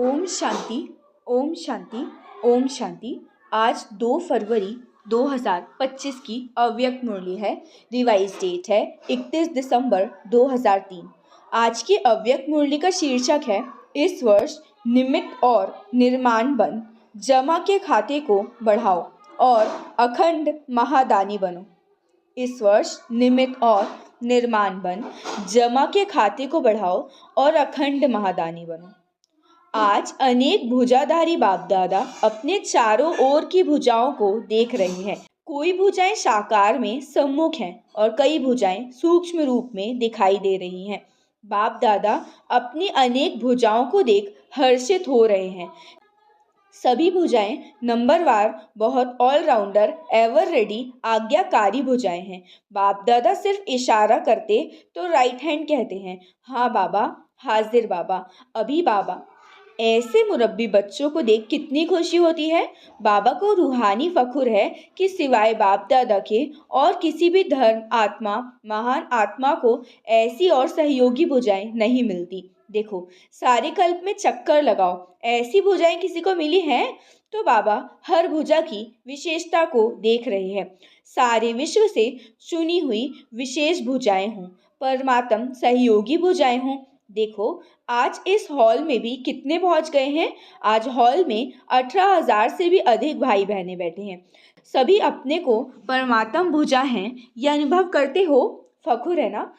ओम शांति। ओम शांति। ओम शांति। आज 2 फरवरी 2025 की अव्यक्त मुरली है। रिवाइज डेट है 31 दिसंबर 2003। आज की अव्यक्त मुरली का शीर्षक है इस वर्ष निमित्त और निर्माण बन, जमा के खाते को बढ़ाओ और अखंड महादानी बनो। इस वर्ष निमित्त और निर्माण बन, जमा के खाते को बढ़ाओ और अखंड महादानी बनो। आज अनेक भुजाधारी बाप दादा अपने चारों ओर की भुजाओं को देख रहे हैं। कोई भुजाएं साकार में सम्मुख हैं और कई भुजाएं सूक्ष्म रूप में दिखाई दे रही हैं। बाप दादा अपनी अनेक भुजाओं को देख हर्षित हो रहे हैं। सभी भुजाएं नंबरवार बहुत ऑलराउंडर एवर रेडी आज्ञाकारी भुजाएं हैं। बाप दादा सिर्फ इशारा करते तो राइट हैंड कहते हैं, हाँ बाबा, हाजिर बाबा, अभी बाबा। ऐसे मुरब्बी बच्चों को देख कितनी खुशी होती है। बाबा को रूहानी फखुर है कि सिवाय बाप दादा के और किसी भी धर्म आत्मा, महान आत्मा को ऐसी और सहयोगी भुजाएं नहीं मिलती। देखो, सारे कल्प में चक्कर लगाओ, ऐसी भुजाएं किसी को मिली हैं? तो बाबा हर भुजा की विशेषता को देख रहे हैं। सारे विश्व से चुनी हुई विशेष भुजाएं हों, परमात्म सहयोगी भुजाएं हों। देखो, आज इस हॉल में भी कितने पहुंच गए हैं। आज हॉल में 18,000 से भी अधिक भाई बहनें बैठे हैं। सभी अपने को परमात्म भुजा हैं, यह अनुभव करते हो। फखुर है ना।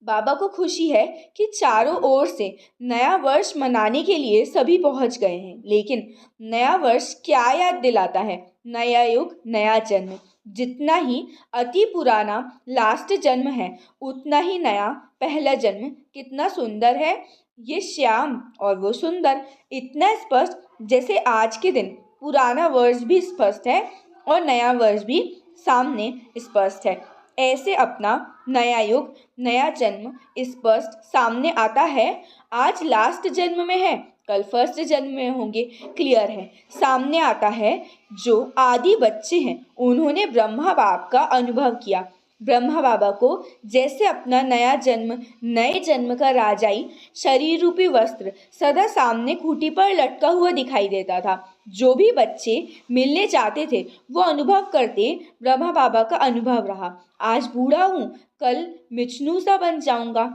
बाबा को खुशी है कि चारों ओर से नया वर्ष मनाने के लिए सभी पहुंच गए हैं। लेकिन नया वर्ष क्या याद दिलाता है? नया युग, नया जन्म। जितना ही अति पुराना लास्ट जन्म है, उतना ही नया पहला जन्म कितना सुंदर है। ये श्याम और वो सुंदर, इतना स्पष्ट जैसे आज के दिन पुराना वर्ष भी स्पष्ट है और नया वर्ष भी सामने स्पष्ट है। ऐसे अपना नया युग, नया जन्म स्पष्ट सामने आता है। आज लास्ट जन्म में है, कल फर्स्ट जन्म में होंगे, क्लियर है, सामने आता है। जो आदि बच्चे हैं, उन्होंने ब्रह्मा बाप का अनुभव किया। ब्रह्मा बाबा को जैसे अपना नया जन्म, नए जन्म का राजाई शरीर रूपी वस्त्र सदा सामने खूंटी पर लटका हुआ दिखाई देता था। जो भी बच्चे मिलने जाते थे वो अनुभव करते, ब्रह्मा बाबा का अनुभव रहा। आज बूढ़ा हूँ, कल मिचनू सा बन जाऊंगा।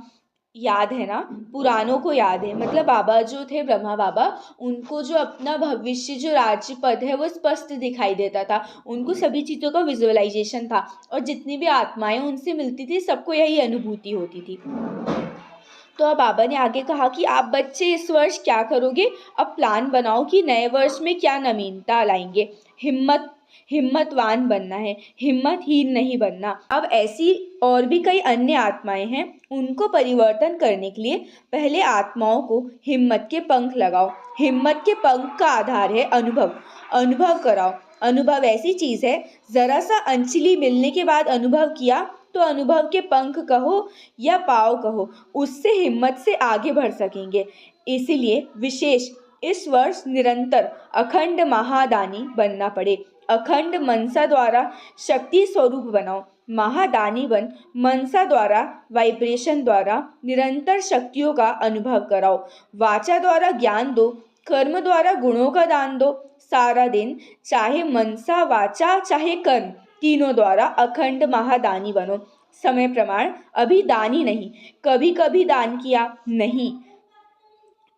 याद है ना, पुरानों को याद है। मतलब बाबा जो थे, ब्रह्मा बाबा, उनको जो अपना भविष्य जो राज्य पद है वो स्पष्ट दिखाई देता था। उनको सभी चीज़ों का विजुअलाइजेशन था और जितनी भी आत्माएं उनसे मिलती थी सबको यही अनुभूति होती थी। तो अब बाबा ने आगे कहा कि आप बच्चे इस वर्ष क्या करोगे। अब प्लान बनाओ कि नए वर्ष में क्या नवीनता लाएंगे। हिम्मतवान बनना है, हिम्मतहीन नहीं बनना। अब ऐसी और भी कई अन्य आत्माएं हैं, उनको परिवर्तन करने के लिए पहले आत्माओं को हिम्मत के पंख लगाओ। हिम्मत के पंख का आधार है अनुभव कराओ। अनुभव ऐसी चीज़ है, ज़रा सा अंचली मिलने के बाद अनुभव किया तो अनुभव के पंख कहो या पाँव कहो, उससे हिम्मत से आगे बढ़ सकेंगे। इसीलिए विशेष इस वर्ष निरंतर अखंड महादानी बनना पड़े। अखंड मनसा द्वारा शक्ति स्वरूप बनाओ। महादानी बन, मनसा द्वारा, वाइब्रेशन द्वारा निरंतर शक्तियों का अनुभव कराओ। वाचा द्वारा ज्ञान दो, कर्म द्वारा गुणों का दान दो। सारा दिन चाहे मनसा, वाचा, चाहे कर्म, तीनों द्वारा अखंड महादानी बनो। समय प्रमाण, अभी दानी नहीं, कभी कभी दान किया नहीं,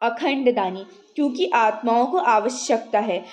अखंड दानी, क्योंकि आत्माओं को आवश्यकता है।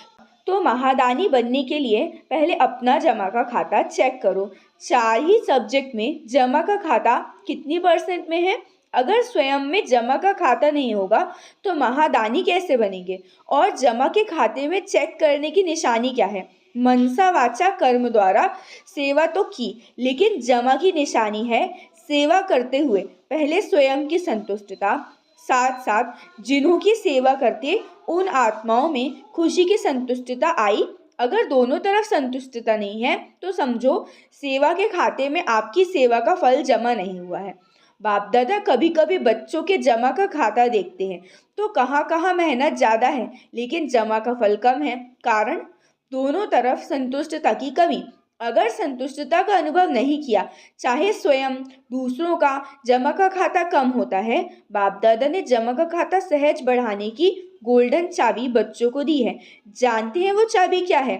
तो महादानी बनने के लिए पहले अपना जमा का खाता चेक करो। 4 ही सब्जेक्ट में जमा का खाता कितनी % में है। अगर स्वयं में जमा का खाता नहीं होगा तो महादानी कैसे बनेंगे। और जमा के खाते में चेक करने की निशानी क्या है। मनसा, वाचा, कर्म द्वारा सेवा तो की, लेकिन जमा की निशानी है सेवा करते हुए पहले स्वयं की संतुष्टता, साथ साथ जिन्हों की सेवा करते उन आत्माओं में खुशी की संतुष्टता आई। अगर दोनों तरफ संतुष्टता नहीं है तो समझो सेवा के खाते में आपकी सेवा का फल जमा नहीं हुआ है। बाप दादा कभी कभी बच्चों के जमा का खाता देखते हैं तो कहाँ कहाँ मेहनत ज़्यादा है लेकिन जमा का फल कम है। कारण दोनों तरफ संतुष्टता की कमी। अगर संतुष्टता का अनुभव नहीं किया, चाहे स्वयं दूसरों का जमा का खाता कम होता है। बाप दादा ने जमा का खाता सहज बढ़ाने की गोल्डन चाबी बच्चों को दी है। जानते हैं वो चाबी क्या है?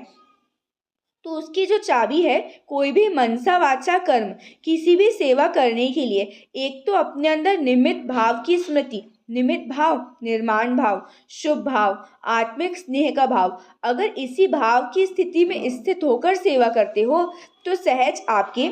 तो उसकी जो चाबी है, कोई भी मनसा वाचा कर्म, किसी भी सेवा करने के लिए एक तो अपने अंदर निमित्त भाव की स्मृति, निमित्त भाव, निर्माण भाव, शुभ भाव, आत्मिक स्नेह का भाव, अगर इसी भाव की स्थिति में स्थित होकर सेवा करते हो तो सहज आपके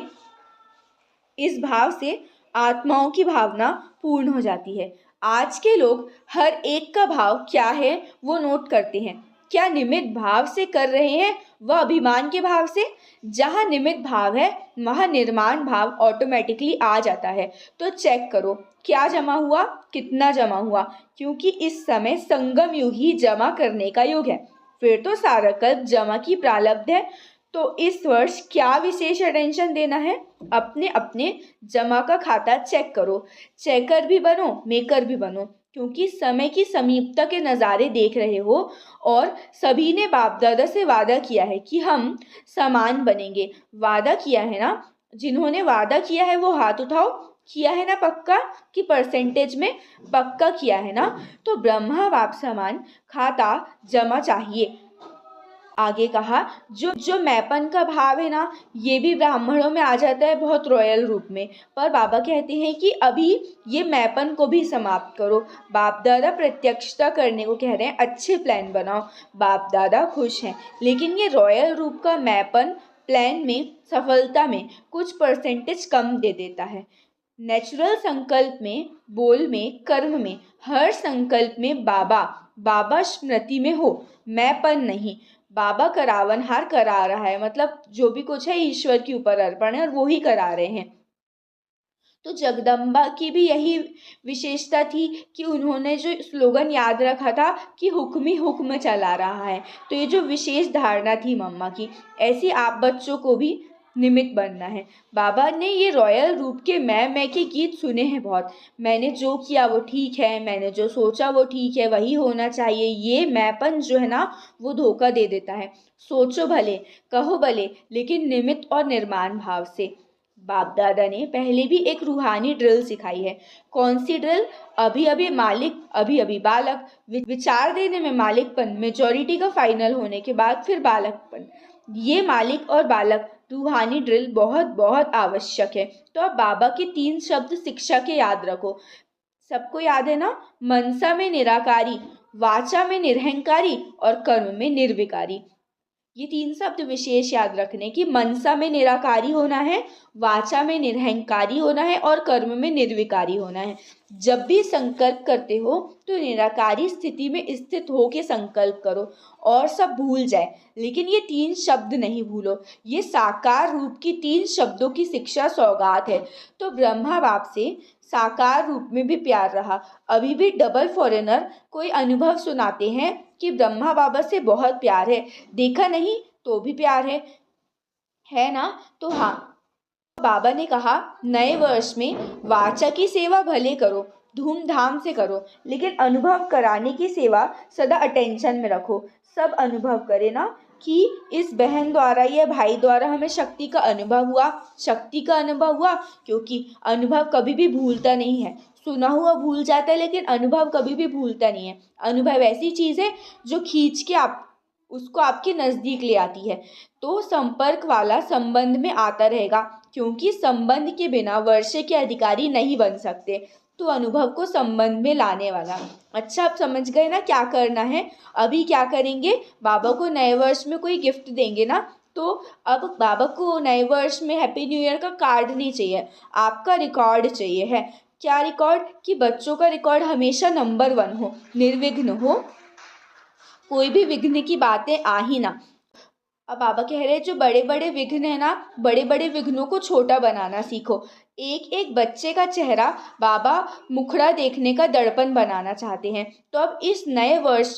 इस भाव से आत्माओं की भावना पूर्ण हो जाती है। आज के लोग हर एक का भाव क्या है वो नोट करते हैं। क्या निमित्त भाव से कर रहे हैं वह अभिमान के भाव से? जहाँ निमित्त भाव है वहाँ निर्माण भाव ऑटोमेटिकली आ जाता है। तो चेक करो क्या जमा हुआ, कितना जमा हुआ, क्योंकि इस समय संगम युग ही जमा करने का युग है। फिर तो सारा कल्प जमा की प्रारब्ध है। तो इस वर्ष क्या विशेष अटेंशन देना है? अपने अपने जमा का खाता चेक करो। चेकर भी बनो, मेकर भी बनो, क्योंकि समय की समीपता के नज़ारे देख रहे हो और सभी ने बाप दादा से वादा किया है कि हम समान बनेंगे। वादा किया है ना? जिन्होंने वादा किया है वो हाथ उठाओ। किया है ना पक्का? कि परसेंटेज में पक्का किया है ना? तो ब्रह्मा बाप समान खाता जमा चाहिए। आगे कहा जो जो मैपन का भाव है ना, ये भी ब्राह्मणों में आ जाता है बहुत रॉयल रूप में। पर बाबा कहते हैं कि अभी ये मैपन को भी समाप्त करो। बाप दादा प्रत्यक्षता करने को कह रहे हैं, अच्छे प्लान बनाओ। बाप दादा खुश हैं, लेकिन ये रॉयल रूप का मैपन प्लान में सफलता में कुछ परसेंटेज कम दे देता है। नेचुरल संकल्प में, बोल में, कर्म में, हर संकल्प में बाबा बाबा स्मृति में हो, मैपन नहीं। बाबा करावनहार करा रहा है, मतलब जो भी कुछ है ईश्वर के ऊपर अर्पण है और वो ही करा रहे हैं। तो जगदम्बा की भी यही विशेषता थी कि उन्होंने जो स्लोगन याद रखा था कि हुक्म ही हुक्म चला रहा है। तो ये जो विशेष धारणा थी मम्मा की, ऐसी आप बच्चों को भी निमित्त बनना है। बाबा ने ये रॉयल रूप के मैं के गीत सुने हैं बहुत। मैंने जो किया वो ठीक है, मैंने जो सोचा वो ठीक है, वही होना चाहिए। ये मैंपन जो है ना वो धोखा दे देता है। सोचो भले, कहो भले, लेकिन निमित्त और निर्माण भाव से। बाप दादा ने पहले भी एक रूहानी ड्रिल सिखाई है। कौन सी ड्रिल? अभी अभी मालिक, अभी अभी बालक, विचार देने में मालिकपन, मेजॉरिटी का फाइनल होने के बाद फिर बालकपन। ये मालिक और बालक रूहानी ड्रिल बहुत बहुत आवश्यक है। तो अब बाबा के 3 शब्द शिक्षा के याद रखो। सबको याद है ना? मनसा में निराकारी, वाचा में निरहंकारी और कर्म में निर्विकारी। ये 3 शब्द विशेष याद रखने की। मनसा में निराकारी होना है, वाचा में निर्हंकारी होना है और कर्म में निर्विकारी होना है। जब भी संकल्प करते हो तो निराकारी स्थिति में स्थित हो के संकल्प करो और सब भूल जाए, लेकिन ये 3 शब्द नहीं भूलो। ये साकार रूप की 3 शब्दों की शिक्षा सौगात है। तो ब्रह्मा बाप से साकार रूप में भी प्यार रहा। अभी भी डबल फॉरेनर कोई अनुभव सुनाते हैं कि ब्रह्मा बाबा से बहुत प्यार है, देखा नहीं तो भी प्यार है ना? तो हाँ, बाबा ने कहा नए वर्ष में वाचा की सेवा भले करो, धूमधाम से करो, लेकिन अनुभव कराने की सेवा सदा अटेंशन में रखो। सब अनुभव करे ना कि इस बहन द्वारा या भाई द्वारा हमें शक्ति का अनुभव हुआ, शक्ति का अनुभव हुआ, क्योंकि अनुभव कभी भी भूलता नहीं है। सुना हुआ भूल जाता है, लेकिन अनुभव कभी भी भूलता नहीं है। अनुभव ऐसी चीज़ है जो खींच के आप उसको आपके नज़दीक ले आती है। तो संपर्क वाला संबंध में आता रहेगा, क्योंकि संबंध के बिना वर्षे के अधिकारी नहीं बन सकते। तो अनुभव को संबंध में लाने वाला। अच्छा, आप समझ गए ना क्या करना है? अभी क्या करेंगे? बाबा को नए वर्ष में कोई गिफ्ट देंगे ना, तो अब बाबा को नए वर्ष में हैप्पी न्यू ईयर का कार्ड नहीं चाहिए, आपका रिकॉर्ड चाहिए है। क्या रिकॉर्ड? कि बच्चों का रिकॉर्ड हमेशा नंबर 1 हो, निर्विघ्न हो, कोई भी विघ्न की बातें आ ही ना। अब बाबा कह रहे हैं जो बड़े बड़े विघ्न है ना, बड़े बड़े विघ्नों को छोटा बनाना सीखो। एक एक बच्चे का चेहरा बाबा मुखड़ा देखने का दर्पण बनाना चाहते हैं। तो अब इस नए वर्ष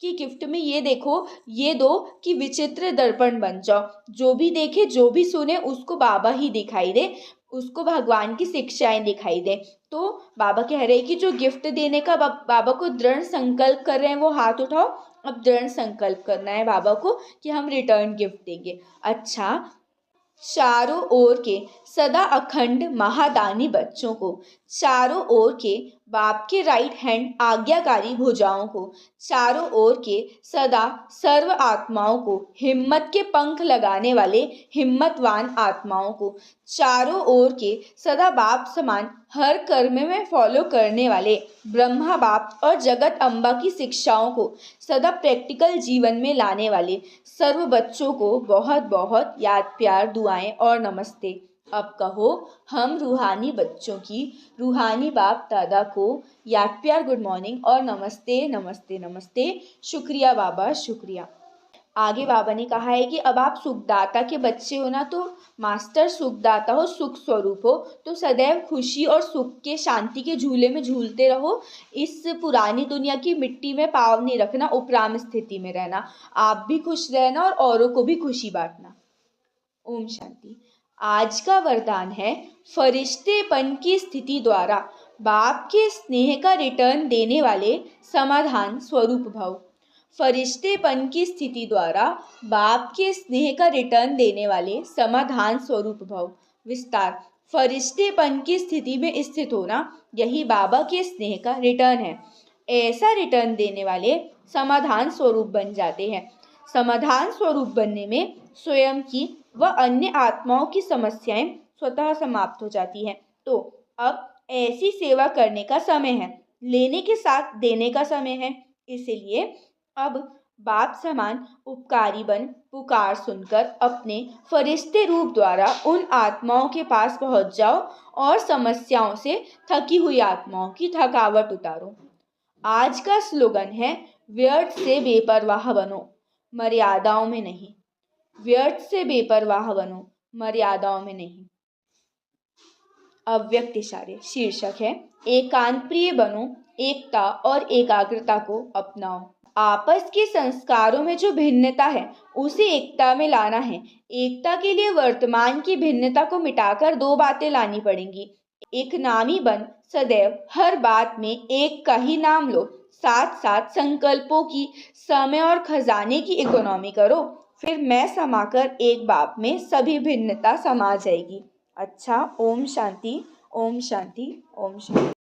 की गिफ्ट में ये देखो, ये दो कि विचित्र दर्पण बन जाओ। जो भी देखे, जो भी सुने, उसको बाबा ही दिखाई दे, उसको भगवान की शिक्षाएं दिखाई दे। तो बाबा कह रहे हैं कि जो गिफ्ट देने का बाबा को दृढ़ संकल्प कर रहे हैं वो हाथ उठाओ। अब दृढ़ संकल्प करना है बाबा को कि हम रिटर्न गिफ्ट देंगे। अच्छा, चारों ओर के सदा अखंड महादानी बच्चों को चारों ओर के बाप के राइट हैंड आज्ञाकारी भुजाओं को, चारों ओर के सदा सर्व आत्माओं को, हिम्मत के पंख लगाने वाले हिम्मतवान आत्माओं को, चारों ओर के सदा बाप समान हर कर्म में फॉलो करने वाले ब्रह्मा बाप और जगत अम्बा की शिक्षाओं को सदा प्रैक्टिकल जीवन में लाने वाले सर्व बच्चों को बहुत बहुत याद, प्यार, दुआएं और नमस्ते। अब कहो, हम रूहानी बच्चों की रूहानी बाप दादा को याद, प्यार, गुड मॉर्निंग और नमस्ते नमस्ते नमस्ते। शुक्रिया बाबा, शुक्रिया। आगे बाबा ने कहा है कि अब आप सुखदाता के बच्चे हो ना, तो मास्टर सुखदाता हो, सुख स्वरूप हो, तो सदैव खुशी और सुख के, शांति के झूले में झूलते रहो। इस पुरानी दुनिया की मिट्टी में पाँव नहीं रखना, उपराम स्थिति में रहना, आप भी खुश रहना और औरों को भी खुशी बांटना। ओम शांति। आज का वरदान है, फरिश्तेपन की स्थिति द्वारा बाप के स्नेह का रिटर्न देने वाले समाधान स्वरूप भव। फरिश्तेपन की स्थिति द्वारा बाप के स्नेह का रिटर्न देने वाले समाधान स्वरूप भव। विस्तार, फरिश्तेपन की स्थिति में स्थित होना यही बाबा के स्नेह का रिटर्न है। ऐसा रिटर्न देने वाले समाधान स्वरूप बन जाते हैं। समाधान स्वरूप बनने में स्वयं की व अन्य आत्माओं की समस्याएं स्वतः समाप्त हो जाती हैं। तो अब ऐसी सेवा करने का समय है, लेने के साथ देने का समय है। इसलिए अब बाप समान उपकारी बन पुकार सुनकर अपने फरिश्ते रूप द्वारा उन आत्माओं के पास पहुंच जाओ और समस्याओं से थकी हुई आत्माओं की थकावट उतारो। आज का स्लोगन है, व्यर्थ से बेपरवाह बनो, मर्यादाओं में नहीं। व्यर्थ से बेपरवाह बनो, मर्यादाओं में नहीं। अव्यक्त इशारे शीर्षक है, एकांत प्रिय बनो, एकता और एकाग्रता को अपनाओ। आपस के संस्कारों में जो भिन्नता है उसे एकता में लाना है। एकता के लिए वर्तमान की भिन्नता को मिटाकर दो बातें लानी पड़ेंगी। एक नामी बन सदैव हर बात में एक का ही नाम लो, साथ साथ संकल्पों की, समय और खजाने की इकोनॉमी करो, फिर मैं समाकर एक बाप में सभी भिन्नता समा जाएगी। अच्छा, ओम शांति, ओम शांति, ओम शांति।